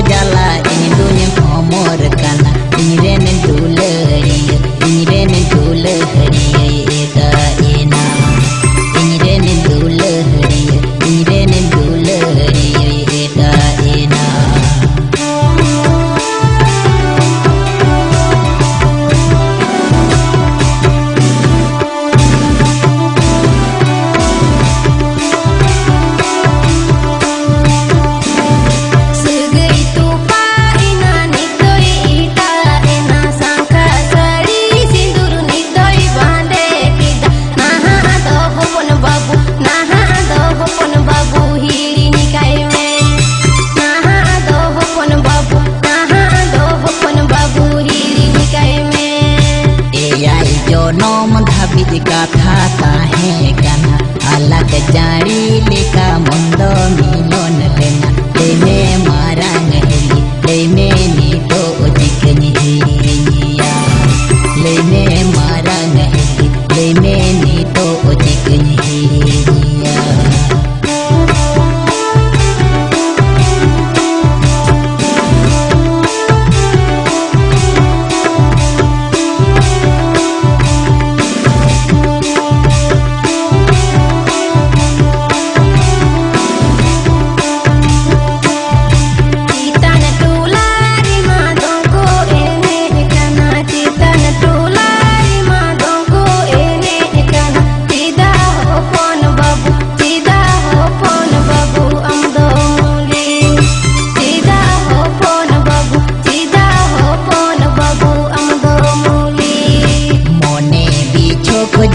जाला इन दुनिया हमर काना इरेन दुलहरिया इरेन दुलहरिया एदा एना इरेन दुलहरिया इरेन दुलहरिया एदा एना नोम धाबिज कथा ताहे काना अलग जाड़ी लेका मुंदो मिलोन लेना लेने मारांग हेली लेने नी तो जिकनी हिया लेने मारांग हेली लेने नी तो जिकनी हिया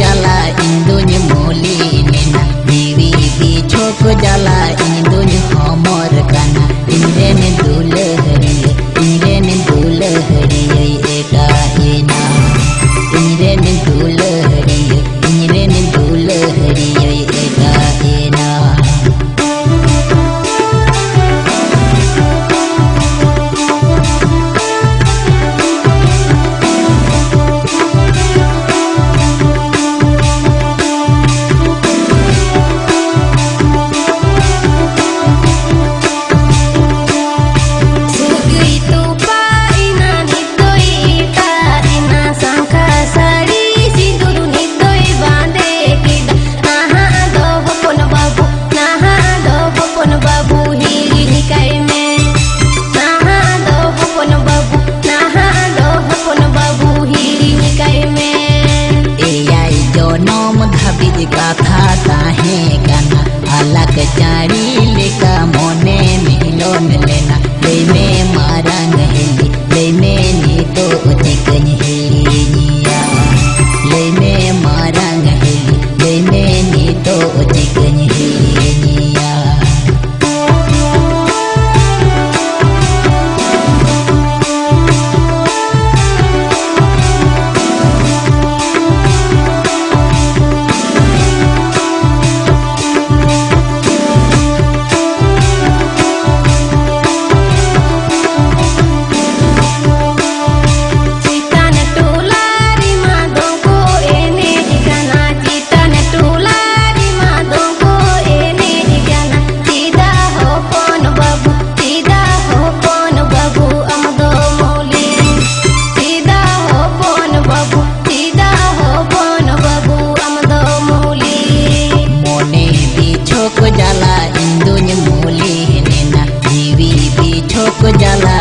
जाला इंदुन मोली नेना बीवी बीछो को जाला इंदुन हमर काना इरेन दुलहरिया इरेन दुलहरिया एदा एना इरेन दुलहरिया इरेन दुलहरिया एदा एना कथा ताहे काना अलग जाड़ी लेका मोने मिलोन लेना लेने मारांग हेली लेने नी तो जिकनी हिया लेने मारांग हेली लेने नी तो जिकनी हिया जाला इंदुन मोली नेना बीवी बीछो को जाला